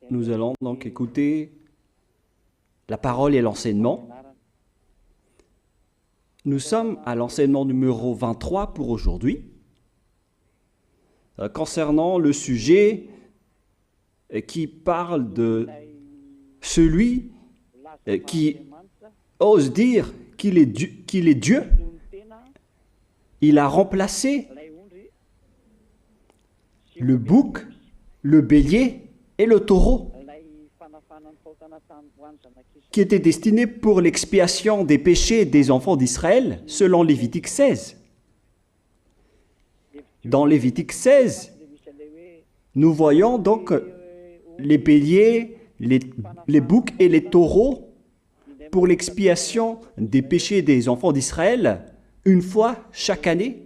Nous allons donc écouter la parole et l'enseignement. Nous sommes à l'enseignement numéro 23 pour aujourd'hui, concernant le sujet qui parle de celui qui ose dire qu'il est Dieu. Il a remplacé le bouc, le bélier et le taureau, qui étaient destinés pour l'expiation des péchés des enfants d'Israël, selon Lévitique 16. Dans Lévitique 16, nous voyons donc les béliers, les boucs et les taureaux pour l'expiation des péchés des enfants d'Israël, une fois chaque année.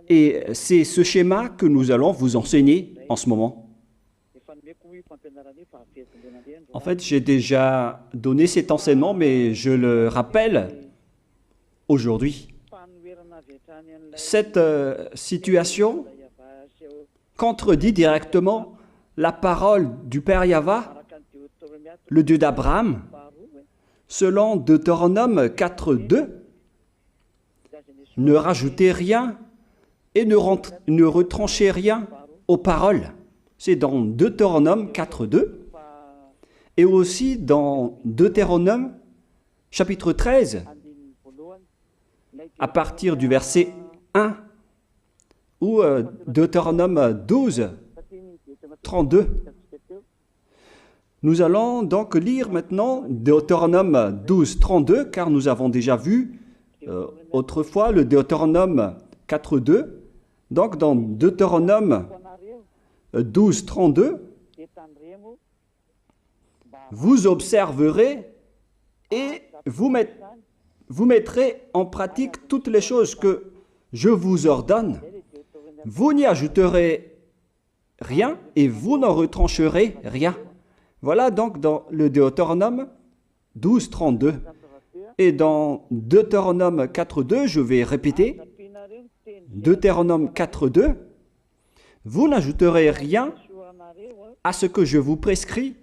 Et c'est ce schéma que nous allons vous enseigner en ce moment. En fait, j'ai déjà donné cet enseignement, mais je le rappelle aujourd'hui. Cette situation contredit directement la parole du Père Yahva, le Dieu d'Abraham, selon Deutéronome 4.2. Ne rajoutez rien et ne retranchez rien aux paroles. C'est dans Deutéronome 4.2 et aussi dans Deutéronome chapitre 13, à partir du verset 1, ou Deutéronome 12, 32. Nous allons donc lire maintenant Deutéronome 12, 32, car nous avons déjà vu autrefois le Deutéronome 4.2. Donc dans Deutéronome 12, 32, vous observerez et vous mettrez en pratique toutes les choses que je vous ordonne. Vous n'y ajouterez rien et vous n'en retrancherez rien. Voilà donc dans le Deutéronome 12, 32. Et dans Deutéronome 4.2, je vais répéter, Deutéronome 4.2, vous n'ajouterez rien à ce que je vous prescris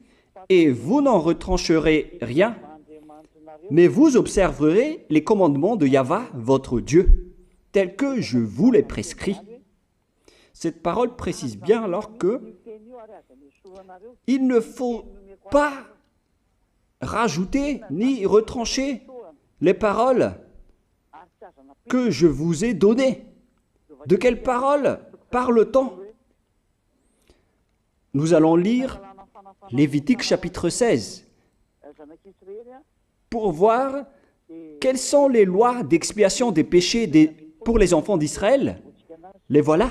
et vous n'en retrancherez rien, mais vous observerez les commandements de Yahva, votre Dieu, tels que je vous les prescris. Cette parole précise bien alors que il ne faut pas rajouter ni retrancher les paroles que je vous ai données. De quelles paroles parle-t-on? Nous allons lire Lévitique chapitre 16 pour voir quelles sont les lois d'expiation des péchés pour les enfants d'Israël. Les voilà.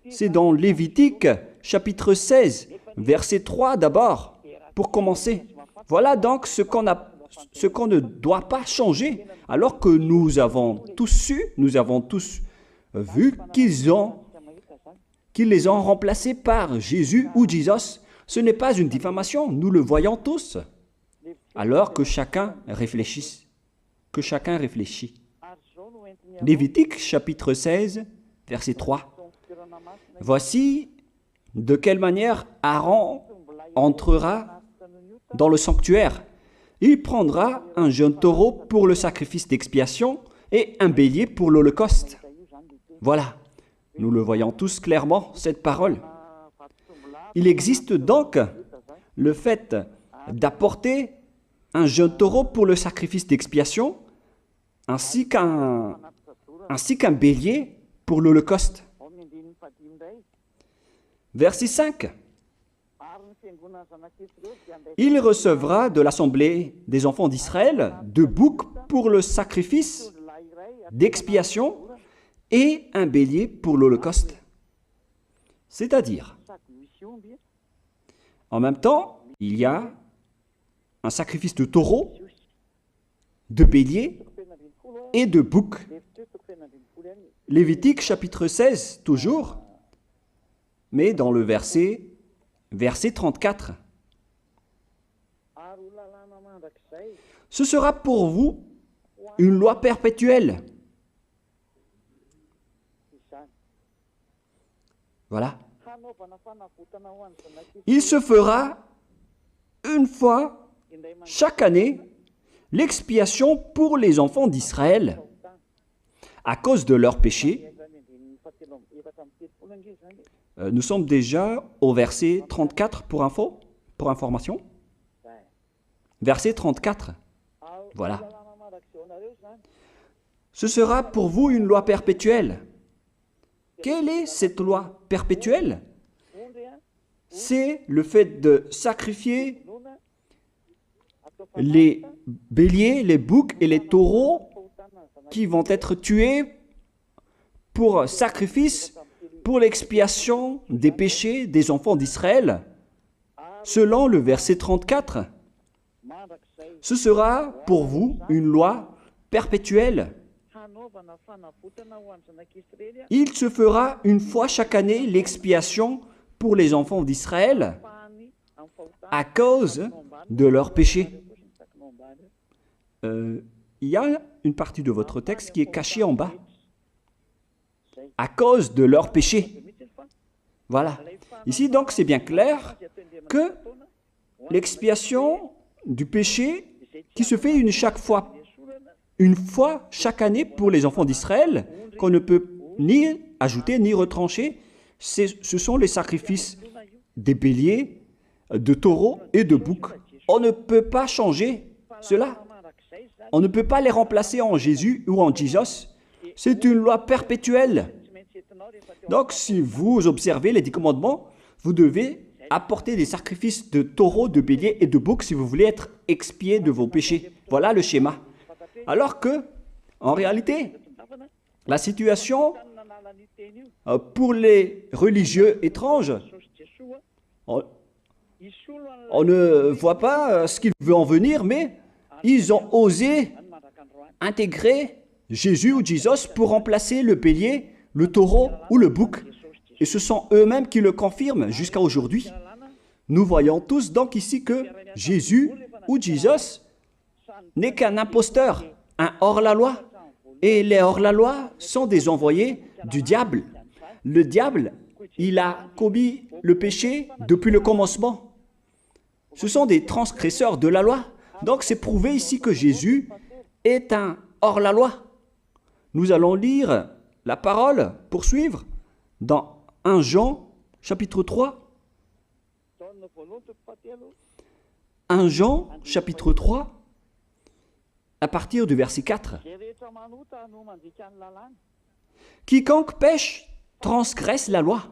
C'est dans Lévitique chapitre 16, verset 3 d'abord, pour commencer. Voilà donc ce qu'on ne doit pas changer, alors que nous avons tous su, nous avons tous vu qu'ils les ont remplacés par Jésus ou Jesus. Ce n'est pas une diffamation, nous le voyons tous. Alors que chacun réfléchisse. Lévitique chapitre 16, verset 3. Voici de quelle manière Aaron entrera dans le sanctuaire. Il prendra un jeune taureau pour le sacrifice d'expiation et un bélier pour l'holocauste. Voilà, nous le voyons tous clairement, cette parole. Il existe donc le fait d'apporter un jeune taureau pour le sacrifice d'expiation, ainsi qu'un bélier pour l'holocauste. Verset 5. Il recevra de l'assemblée des enfants d'Israël 2 boucs pour le sacrifice d'expiation et un bélier pour l'holocauste. C'est-à-dire, en même temps, il y a un sacrifice de taureau, de bélier et de bouc. Lévitique chapitre 16, toujours, mais dans le verset 34. Ce sera pour vous une loi perpétuelle. Voilà. Il se fera une fois chaque année l'expiation pour les enfants d'Israël à cause de leurs péchés. Nous sommes déjà au verset 34 pour information. Verset 34. Voilà. Ce sera pour vous une loi perpétuelle. Quelle est cette loi perpétuelle? C'est le fait de sacrifier les béliers, les boucs et les taureaux qui vont être tués pour sacrifice, pour l'expiation des péchés des enfants d'Israël. Selon le verset 34, ce sera pour vous une loi perpétuelle. Il se fera une fois chaque année l'expiation pour les enfants d'Israël à cause de leurs péchés. Il y a une partie de votre texte qui est cachée en bas. À cause de leurs péchés. Voilà. Ici, donc, c'est bien clair que l'expiation du péché qui se fait une fois chaque année pour les enfants d'Israël, qu'on ne peut ni ajouter ni retrancher, ce sont les sacrifices des béliers, de taureaux et de boucs. On ne peut pas changer cela. On ne peut pas les remplacer en Jésus ou en Jesus. C'est une loi perpétuelle. Donc, si vous observez les 10 commandements, vous devez apporter des sacrifices de taureaux, de béliers et de boucs si vous voulez être expié de vos péchés. Voilà le schéma. Alors que, en réalité, la situation pour les religieux étranges, on ne voit pas ce qu'il veut en venir, mais ils ont osé intégrer Jésus ou Jesus pour remplacer le bélier, le taureau ou le bouc. Et ce sont eux-mêmes qui le confirment jusqu'à aujourd'hui. Nous voyons tous donc ici que Jésus ou Jesus n'est qu'un imposteur, un hors-la-loi. Et les hors-la-loi sont des envoyés du diable. Le diable, il a commis le péché depuis le commencement. Ce sont des transgresseurs de la loi. Donc c'est prouvé ici que Jésus est un hors-la-loi. Nous allons lire la parole, poursuivre, dans 1 Jean, chapitre 3. 1 Jean, chapitre 3, à partir du verset 4. Quiconque pêche transgresse la loi,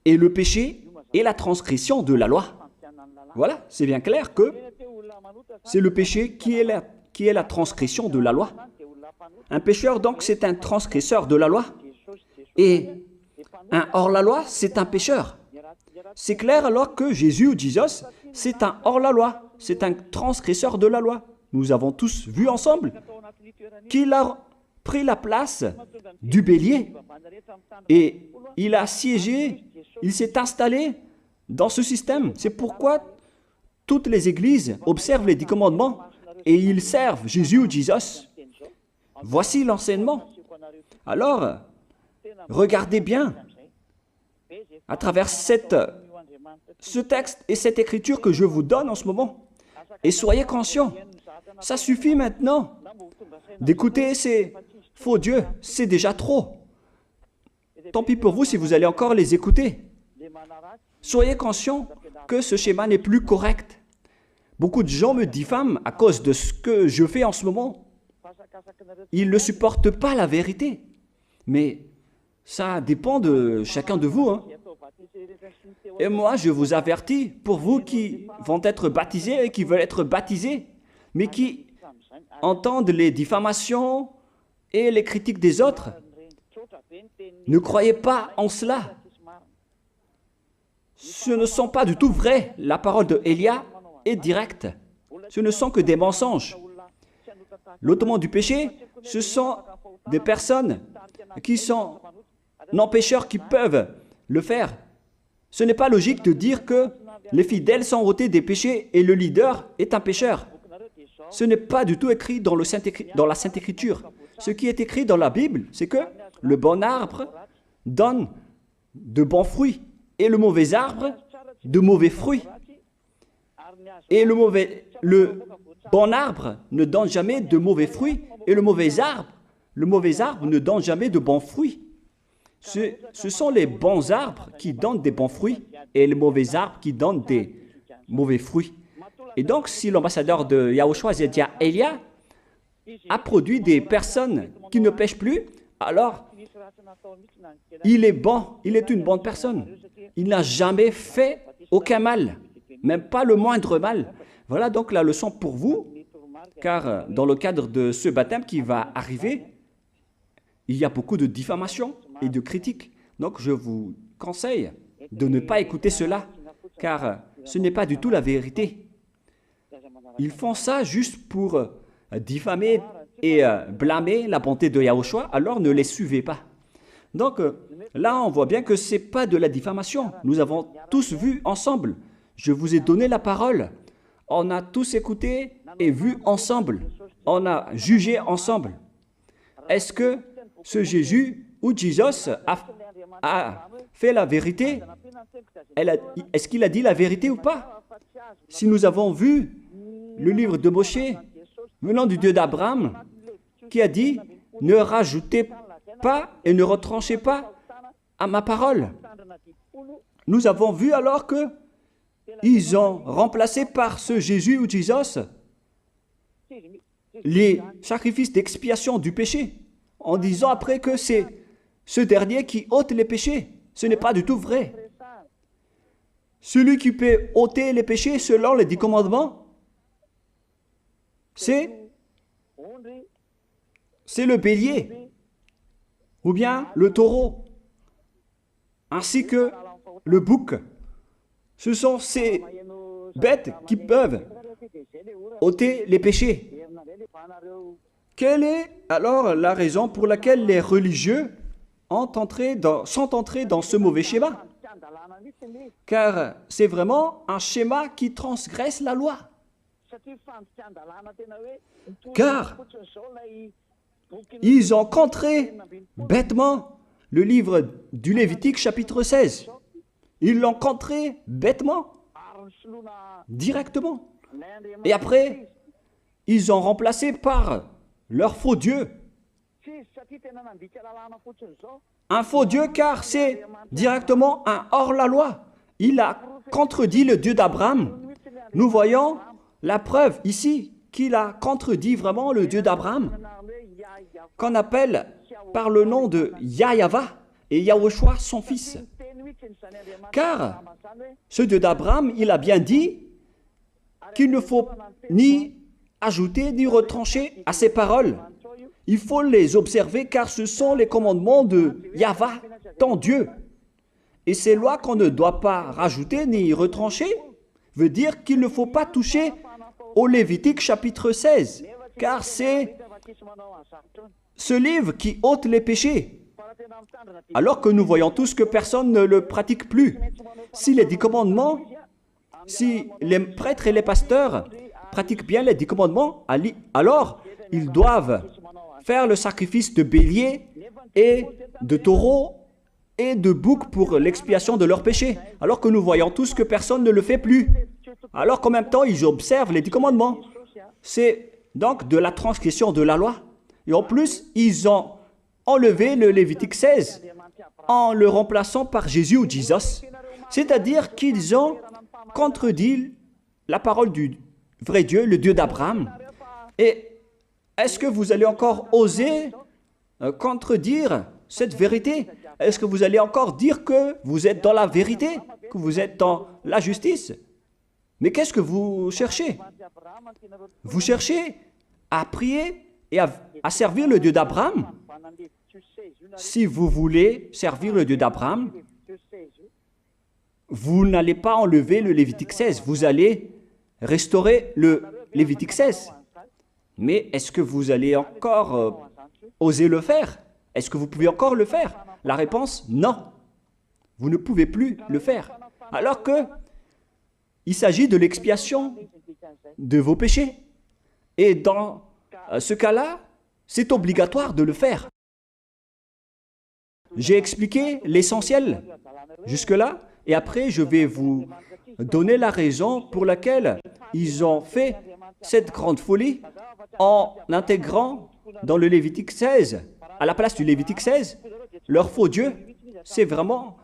et le péché est la transgression de la loi. Voilà, c'est bien clair que c'est le péché qui est la transgression de la loi. Un pécheur, donc, c'est un transgresseur de la loi. Et un hors-la-loi, c'est un pécheur. C'est clair alors que Jésus ou Jesus, c'est un hors-la-loi, c'est un transgresseur de la loi. Nous avons tous vu ensemble qu'il a pris la place du bélier et il a siégé, il s'est installé dans ce système. C'est pourquoi toutes les églises observent les 10 commandements et ils servent Jésus ou Jesus. Voici l'enseignement. Alors, regardez bien à travers ce texte et cette écriture que je vous donne en ce moment. Et soyez conscients, ça suffit maintenant d'écouter ces faux dieux, c'est déjà trop. Tant pis pour vous si vous allez encore les écouter. Soyez conscients que ce schéma n'est plus correct. Beaucoup de gens me diffament à cause de ce que je fais en ce moment. Ils ne supportent pas la vérité. Mais ça dépend de chacun de vous. Et moi, je vous avertis, pour vous qui vont être baptisés et qui veulent être baptisés, mais qui entendent les diffamations et les critiques des autres, ne croyez pas en cela. Ce ne sont pas du tout vrai. La parole de Élia est directe. Ce ne sont que des mensonges. L'ôtement du péché, ce sont des personnes qui sont non-pécheurs qui peuvent le faire. Ce n'est pas logique de dire que les fidèles sont ôtés des péchés et le leader est un pécheur. Ce n'est pas du tout écrit dans la Sainte Écriture. Ce qui est écrit dans la Bible, c'est que le bon arbre donne de bons fruits et le mauvais arbre de mauvais fruits. Et le bon arbre ne donne jamais de mauvais fruits et le mauvais arbre ne donne jamais de bons fruits. Ce sont les bons arbres qui donnent des bons fruits et les mauvais arbres qui donnent des mauvais fruits. Et donc, si l'ambassadeur de Yahushua, Zedia Elia, a produit des personnes qui ne pêchent plus, alors il est bon, il est une bonne personne. Il n'a jamais fait aucun mal, même pas le moindre mal. Voilà donc la leçon pour vous, car dans le cadre de ce baptême qui va arriver, il y a beaucoup de diffamation et de critiques. Donc je vous conseille de ne pas écouter cela, car ce n'est pas du tout la vérité. Ils font ça juste pour diffamer et blâmer la bonté de Yahushua, alors ne les suivez pas. Donc là, on voit bien que ce n'est pas de la diffamation. Nous avons tous vu ensemble. Je vous ai donné la parole. On a tous écouté et vu ensemble. On a jugé ensemble. Est-ce que ce Jésus ou Jésus a fait la vérité? Est-ce qu'il a dit la vérité ou pas? Si nous avons vu le livre de Moshe, venant du Dieu d'Abraham, qui a dit « Ne rajoutez pas et ne retranchez pas à ma parole ». Nous avons vu alors que ils ont remplacé par ce Jésus ou Jésus les sacrifices d'expiation du péché, en disant après que c'est ce dernier qui ôte les péchés. Ce n'est pas du tout vrai. Celui qui peut ôter les péchés selon les 10 commandements, c'est le bélier, ou bien le taureau, ainsi que le bouc. Ce sont ces bêtes qui peuvent ôter les péchés. Quelle est alors la raison pour laquelle les religieux sont entrés dans ce mauvais schéma? Car c'est vraiment un schéma qui transgresse la loi. Car ils ont contré bêtement le livre du Lévitique chapitre 16. Ils l'ont contré bêtement, directement. Et après, ils ont remplacé par leur faux Dieu. Un faux Dieu car c'est directement un hors-la-loi. Il a contredit le Dieu d'Abraham. Nous voyons la preuve ici qu'il a contredit vraiment le Dieu d'Abraham, qu'on appelle par le nom de Yahava et Yahushua son fils. Car ce Dieu d'Abraham, il a bien dit qu'il ne faut ni ajouter ni retrancher à ses paroles. Il faut les observer car ce sont les commandements de Yahva, ton Dieu. Et ces lois qu'on ne doit pas rajouter ni retrancher veut dire qu'il ne faut pas toucher au Lévitique chapitre 16, car c'est ce livre qui ôte les péchés. Alors que nous voyons tous que personne ne le pratique plus. Si les 10 commandements, si les prêtres et les pasteurs pratiquent bien les 10 commandements, alors ils doivent faire le sacrifice de bélier et de taureau et de bouc pour l'expiation de leurs péchés. Alors que nous voyons tous que personne ne le fait plus. Alors qu'en même temps, ils observent les 10 commandements. C'est donc de la transgression de la loi. Et en plus, ils ont enlevé le Lévitique 16 en le remplaçant par Jésus ou Jesus. C'est-à-dire qu'ils ont contredit la parole du vrai Dieu, le Dieu d'Abraham. Et est-ce que vous allez encore oser contredire cette vérité? Est-ce que vous allez encore dire que vous êtes dans la vérité, que vous êtes dans la justice? Mais qu'est-ce que vous cherchez? Vous cherchez à prier et à servir le Dieu d'Abraham. Si vous voulez servir le Dieu d'Abraham, vous n'allez pas enlever le Lévitique 16, vous allez restaurer le Lévitique 16. Mais est-ce que vous allez encore oser le faire? Est-ce que vous pouvez encore le faire? La réponse, non. Vous ne pouvez plus le faire. Alors que il s'agit de l'expiation de vos péchés. Et dans ce cas-là, c'est obligatoire de le faire. J'ai expliqué l'essentiel jusque-là, et après je vais vous donner la raison pour laquelle ils ont fait cette grande folie en intégrant dans le Lévitique 16, à la place du Lévitique 16, leur faux Dieu. C'est vraiment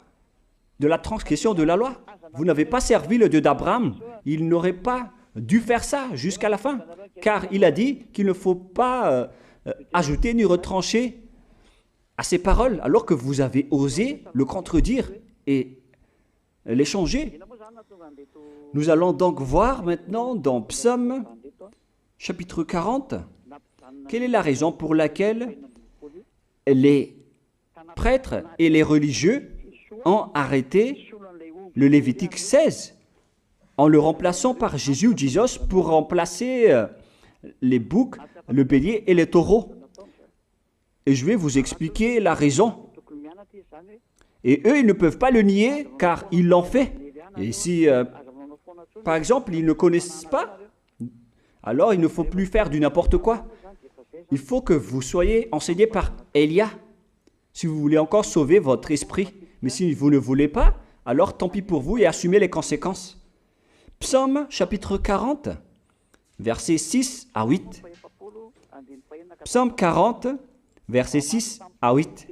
de la transgression de la loi. Vous n'avez pas servi le Dieu d'Abraham. Il n'aurait pas dû faire ça jusqu'à la fin, car il a dit qu'il ne faut pas ajouter ni retrancher à ses paroles, alors que vous avez osé le contredire et les changer. Nous allons donc voir maintenant dans Psaume chapitre 40, quelle est la raison pour laquelle les prêtres et les religieux ont arrêté le Lévitique 16 en le remplaçant par Jésus ou Jesus pour remplacer les boucs, le bélier et les taureaux. Et je vais vous expliquer la raison. Et eux, ils ne peuvent pas le nier car ils l'ont fait. Et si, par exemple, ils ne connaissent pas, alors il ne faut plus faire du n'importe quoi. Il faut que vous soyez enseigné par Élia, si vous voulez encore sauver votre esprit. Mais si vous ne voulez pas, alors tant pis pour vous et assumez les conséquences. Psaume chapitre 40, versets 6 à 8. Psaume 40, versets 6 à 8.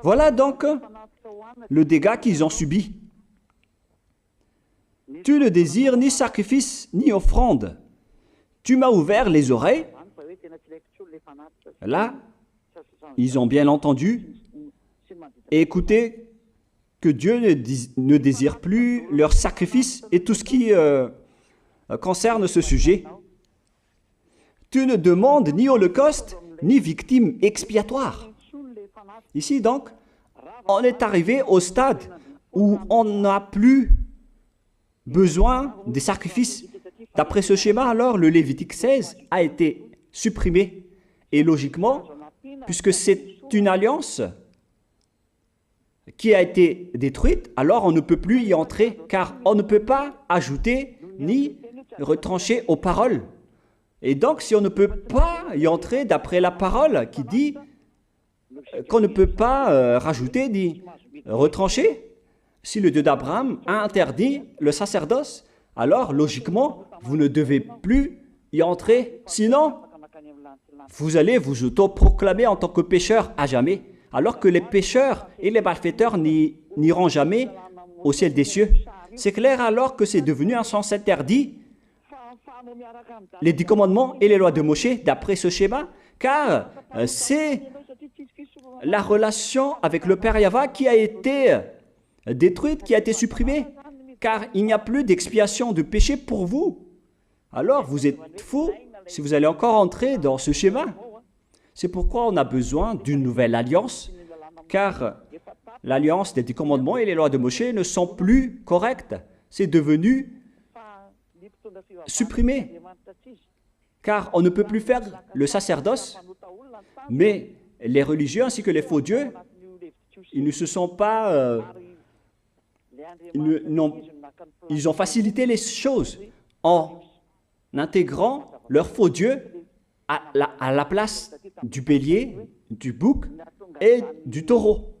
Voilà donc le dégât qu'ils ont subi. Tu ne désires ni sacrifice ni offrande. Tu m'as ouvert les oreilles. Là, ils ont bien entendu et écouté que Dieu ne désire plus leur sacrifice et tout ce qui concerne ce sujet. Tu ne demandes ni holocauste, ni victime expiatoire. Ici donc, on est arrivé au stade où on n'a plus besoin des sacrifices. D'après ce schéma, alors, le Lévitique 16 a été supprimé. Et logiquement, puisque c'est une alliance qui a été détruite, alors on ne peut plus y entrer, car on ne peut pas ajouter ni retrancher aux paroles. Et donc, si on ne peut pas y entrer d'après la parole qui dit qu'on ne peut pas rajouter ni retrancher, si le Dieu d'Abraham a interdit le sacerdoce, alors logiquement, vous ne devez plus y entrer. Sinon, vous allez vous autoproclamer en tant que pécheur à jamais, alors que les pécheurs et les malfaiteurs n'iront jamais au ciel des cieux. C'est clair alors que c'est devenu un sens interdit, les 10 commandements et les lois de Moïse, d'après ce schéma, car c'est la relation avec le Père Yahva qui a été détruite, qui a été supprimée, car il n'y a plus d'expiation de péché pour vous. Alors vous êtes fous si vous allez encore entrer dans ce schéma. C'est pourquoi on a besoin d'une nouvelle alliance, car l'alliance des 10 commandements et les lois de Moïse ne sont plus correctes. C'est devenu supprimé, car on ne peut plus faire le sacerdoce, mais les religieux ainsi que les faux dieux, ils ne se sont pas... ils ont facilité les choses en intégrant leur faux dieu à la place du bélier, du bouc et du taureau.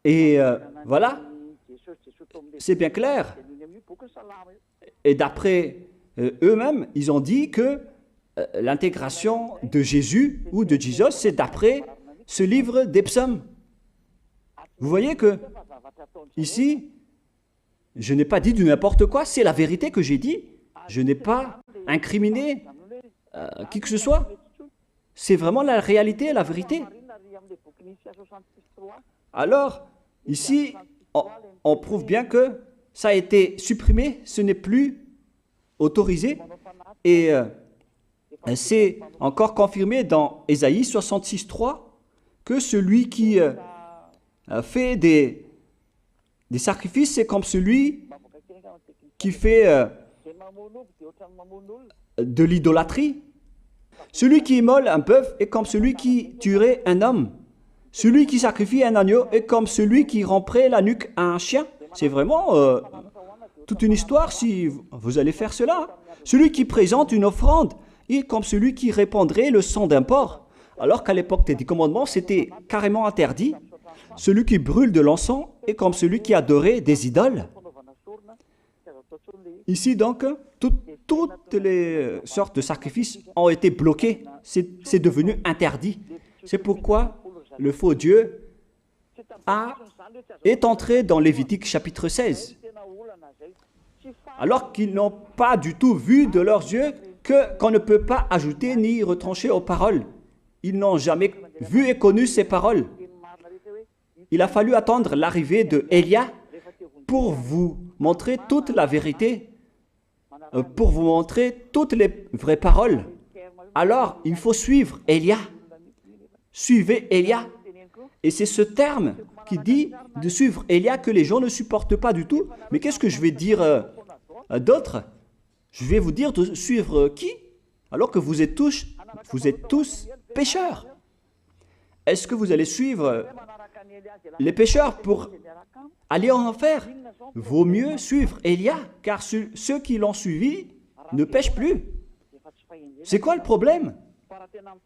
Et voilà, c'est bien clair. Et d'après eux-mêmes, ils ont dit que l'intégration de Jésus ou de Jesus, c'est d'après ce livre des psaumes. Vous voyez que ici, je n'ai pas dit du n'importe quoi, c'est la vérité que j'ai dit. Je n'ai pas incriminé qui que ce soit. C'est vraiment la réalité, la vérité. Alors, ici, on prouve bien que ça a été supprimé, ce n'est plus autorisé. Et c'est encore confirmé dans Ésaïe 66.3 que celui qui fait des sacrifices, c'est comme celui qui fait de l'idolâtrie. Celui qui immole un bœuf est comme celui qui tuerait un homme. Celui qui sacrifie un agneau est comme celui qui romperait la nuque à un chien. C'est vraiment toute une histoire si vous allez faire cela. Celui qui présente une offrande est comme celui qui répandrait le sang d'un porc. Alors qu'à l'époque des 10 commandements, c'était carrément interdit. celui qui brûle de l'encens est comme celui qui adorait des idoles. Ici donc, toutes les sortes de sacrifices ont été bloqués. C'est devenu interdit. C'est pourquoi le faux Dieu est entré dans Lévitique chapitre 16. Alors qu'ils n'ont pas du tout vu de leurs yeux qu'on ne peut pas ajouter ni retrancher aux paroles. Ils n'ont jamais vu et connu ces paroles. Il a fallu attendre l'arrivée de Élia pour vous montrer toute la vérité, pour vous montrer toutes les vraies paroles. Alors, il faut suivre Élia. Suivez Élia. Et c'est ce terme qui dit de suivre Élia que les gens ne supportent pas du tout. Mais qu'est-ce que je vais dire d'autre? Je vais vous dire de suivre qui? Alors que vous êtes tous pécheurs. Est-ce que vous allez suivre les pécheurs pour aller en enfer? Vaut mieux suivre Élia, car ceux qui l'ont suivi ne pêchent plus. C'est quoi le problème?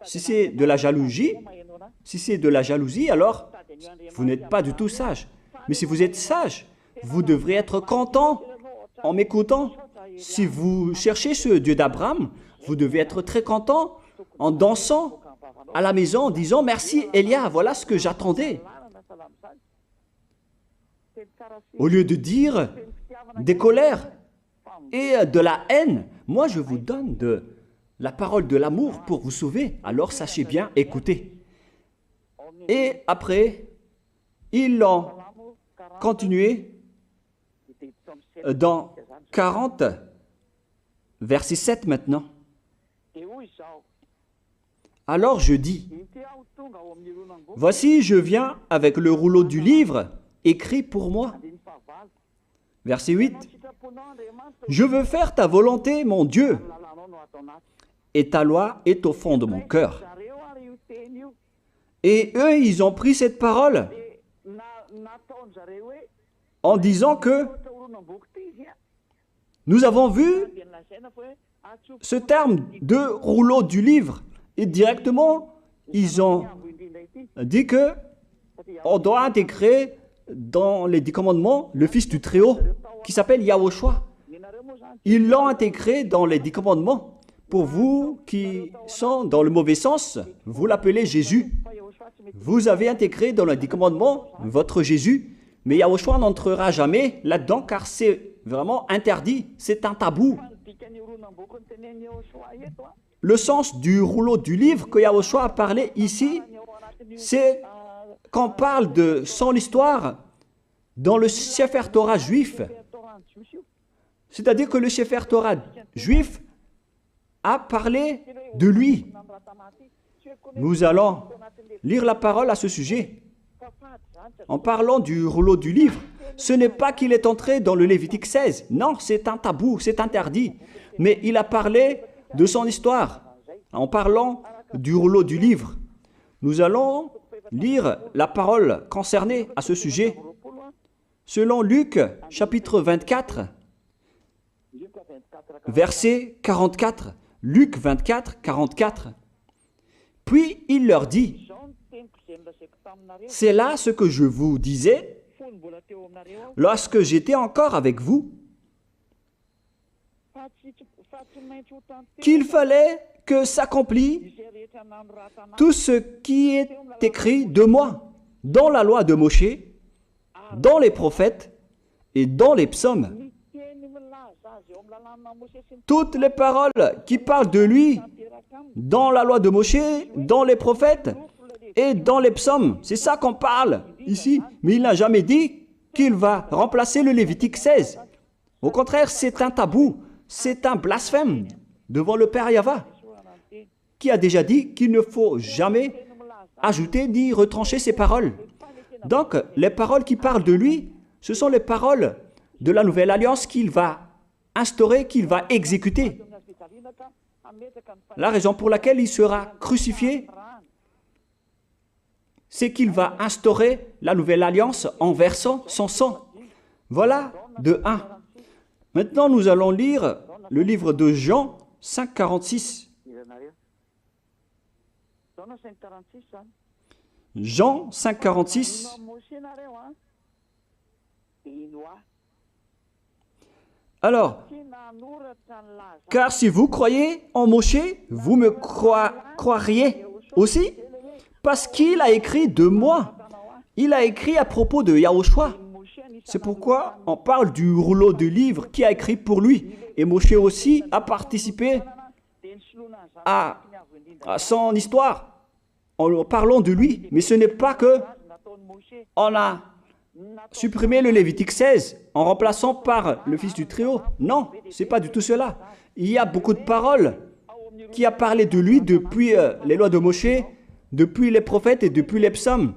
Si c'est de la jalousie, alors vous n'êtes pas du tout sage. Mais si vous êtes sage, vous devrez être content en m'écoutant. Si vous cherchez ce Dieu d'Abraham, vous devez être très content en dansant à la maison en disant « Merci Élia, voilà ce que j'attendais ». Au lieu de dire des colères et de la haine, moi je vous donne de la parole de l'amour pour vous sauver. Alors sachez bien écouter. Et après, ils ont continué dans 40, verset 7 maintenant. Alors je dis, voici je viens avec le rouleau du livre écrit pour moi. Verset 8, je veux faire ta volonté, mon Dieu, et ta loi est au fond de mon cœur. Et eux, ils ont pris cette parole en disant que nous avons vu ce terme de rouleau du livre et directement, ils ont dit que on doit intégrer dans les 10 commandements le Fils du Très-Haut qui s'appelle Yahushua. Ils l'ont intégré dans les 10 commandements. Pour vous qui sont dans le mauvais sens, vous l'appelez Jésus. Vous avez intégré dans les 10 commandements votre Jésus, mais Yahushua n'entrera jamais là-dedans car c'est vraiment interdit, c'est un tabou. Le sens du rouleau du livre que Yahushua a parlé ici, c'est qu'on parle de son histoire dans le Sefer Torah juif. C'est-à-dire que le Sefer Torah juif a parlé de lui. Nous allons lire la parole à ce sujet. En parlant du rouleau du livre, ce n'est pas qu'il est entré dans le Lévitique 16. Non, c'est un tabou, c'est interdit. Mais il a parlé de son histoire. En parlant du rouleau du livre, nous allons lire la parole concernée à ce sujet. Selon Luc, chapitre 24, verset 44. Luc 24, 44. Puis il leur dit, « C'est là ce que je vous disais lorsque j'étais encore avec vous, qu'il fallait que s'accomplisse tout ce qui est écrit de moi dans la loi de Moïse, dans les prophètes et dans les psaumes. » Toutes les paroles qui parlent de lui dans la loi de Moïse, dans les prophètes et dans les psaumes. C'est ça qu'on parle ici. Mais il n'a jamais dit qu'il va remplacer le Lévitique 16. Au contraire, c'est un tabou, c'est un blasphème devant le Père Yahva, qui a déjà dit qu'il ne faut jamais ajouter ni retrancher ses paroles. Donc, les paroles qui parlent de lui, ce sont les paroles de la nouvelle alliance qu'il va instaurer, qu'il va exécuter. La raison pour laquelle il sera crucifié, c'est qu'il va instaurer la nouvelle alliance en versant son sang. Voilà de 1. Maintenant, nous allons lire le livre de Jean 5, 46. Jean 5, 46. Alors, car si vous croyez en Moshe, vous me croiriez aussi, parce qu'il a écrit de moi. Il a écrit à propos de Yahushua. C'est pourquoi on parle du rouleau de livres qui a écrit pour lui. Et Moshe aussi a participé à son histoire en parlant de lui. Mais ce n'est pas que on a supprimé le Lévitique 16 en remplaçant par le fils du Très-Haut. Non, ce n'est pas du tout cela. Il y a beaucoup de paroles qui a parlé de lui depuis les lois de Moshe, depuis les prophètes et depuis les psaumes.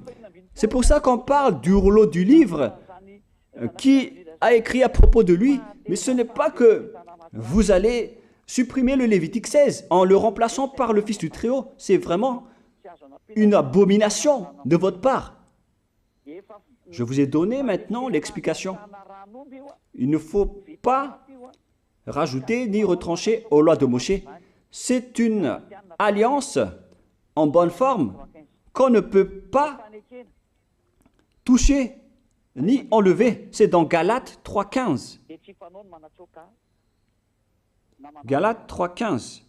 C'est pour ça qu'on parle du rouleau du livre qui a écrit à propos de lui. Mais ce n'est pas que vous allez supprimer le Lévitique 16 en le remplaçant par le fils du Très-Haut. C'est vraiment une abomination de votre part. Je vous ai donné maintenant l'explication. Il ne faut pas rajouter ni retrancher aux lois de Moshe. C'est une alliance en bonne forme qu'on ne peut pas toucher ni enlever. C'est dans Galates 3,15. Galates 3,15.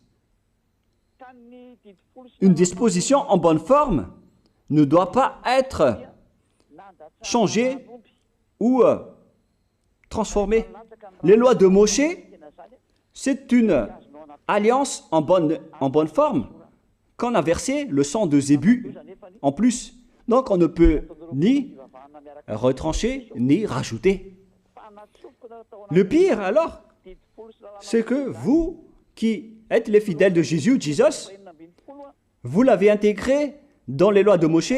Une disposition en bonne forme ne doit pas être changée ou transformée. Les lois de Moshe, c'est une alliance en bonne forme qu'on a versé le sang de Zébu en plus. Donc on ne peut ni retrancher ni rajouter. Le pire alors, c'est que vous qui êtes les fidèles de Jésus, vous l'avez intégré dans les lois de Moshe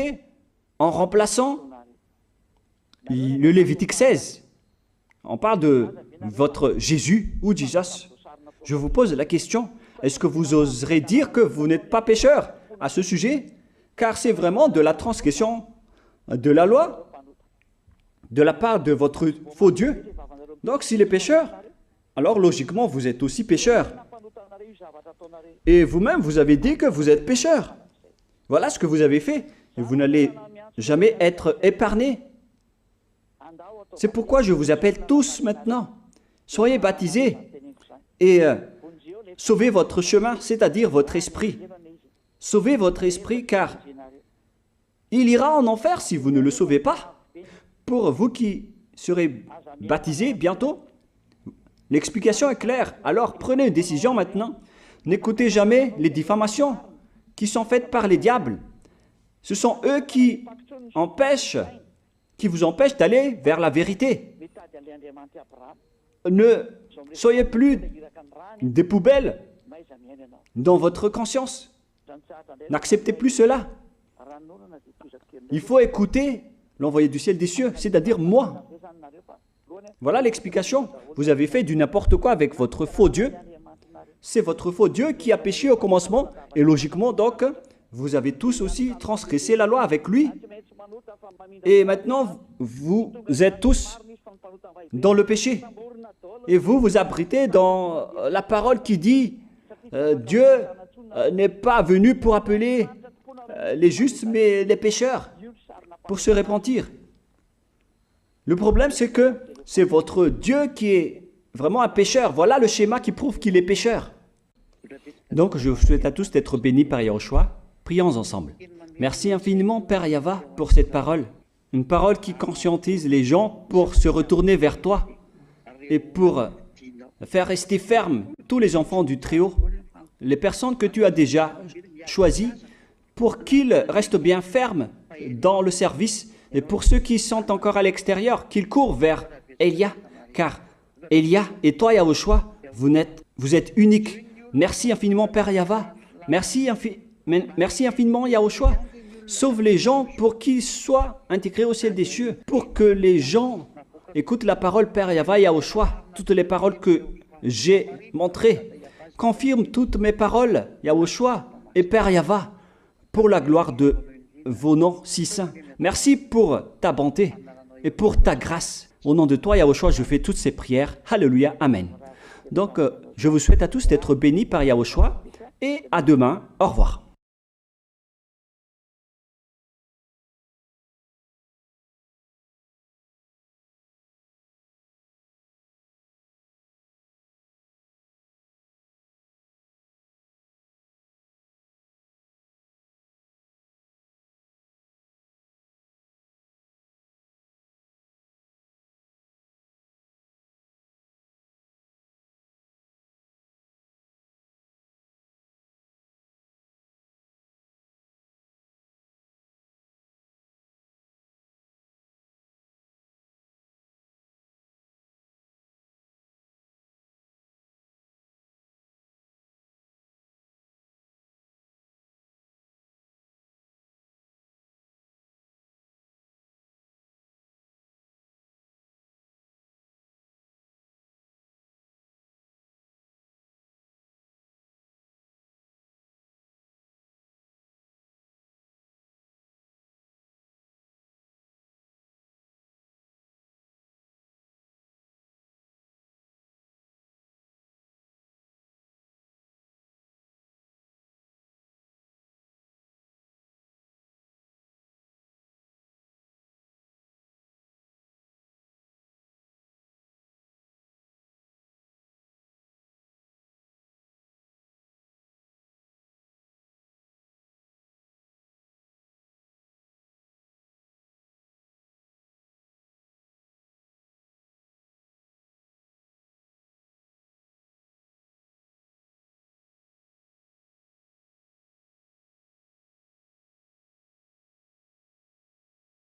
en remplaçant le Lévitique 16. On parle de votre Jésus ou Jesus. Je vous pose la question, est-ce que vous oserez dire que vous n'êtes pas pécheur à ce sujet? Car c'est vraiment de la transgression de la loi de la part de votre faux Dieu. Donc s'il est pécheur, alors logiquement vous êtes aussi pécheur. Et vous-même, vous avez dit que vous êtes pécheur. Voilà ce que vous avez fait. Et vous n'allez jamais être épargné. C'est pourquoi je vous appelle tous maintenant. Soyez baptisés et sauvez votre chemin, c'est-à-dire votre esprit. Sauvez votre esprit car il ira en enfer si vous ne le sauvez pas. Pour vous qui serez baptisés bientôt, l'explication est claire. Alors prenez une décision maintenant. N'écoutez jamais les diffamations qui sont faites par les diables. Ce sont eux qui vous empêchent d'aller vers la vérité. Ne soyez plus des poubelles dans votre conscience. N'acceptez plus cela. Il faut écouter l'envoyé du ciel des cieux, c'est-à-dire moi. Voilà l'explication. Vous avez fait du n'importe quoi avec votre faux Dieu. C'est votre faux Dieu qui a péché au commencement. Et logiquement, donc, vous avez tous aussi transgressé la loi avec lui. Et maintenant, vous êtes tous dans le péché. Et vous vous abritez dans la parole qui dit Dieu n'est pas venu pour appeler les justes, mais les pécheurs, pour se repentir. Le problème, c'est que c'est votre Dieu qui est vraiment un pécheur. Voilà le schéma qui prouve qu'il est pécheur. Donc, je vous souhaite à tous d'être bénis par Yahushua. Prions ensemble. Merci infiniment, Père Yahva, pour cette parole. Une parole qui conscientise les gens pour se retourner vers toi et pour faire rester fermes tous les enfants du Très-Haut, les personnes que tu as déjà choisies, pour qu'ils restent bien fermes dans le service, et pour ceux qui sont encore à l'extérieur, qu'ils courent vers Elia, car Elia et toi, Yahushua, vous êtes uniques. Merci infiniment, Père Yahva. Merci infiniment, Yahushua. Sauve les gens pour qu'ils soient intégrés au ciel des cieux, pour que les gens écoutent la parole, Père Yahva, Yahushua, toutes les paroles que j'ai montrées. Confirme toutes mes paroles, Yahushua et Père Yahva, pour la gloire de vos noms si saints. Merci pour ta bonté et pour ta grâce. Au nom de toi, Yahushua, je fais toutes ces prières. Alléluia, Amen. Donc, je vous souhaite à tous d'être bénis par Yahushua et à demain. Au revoir.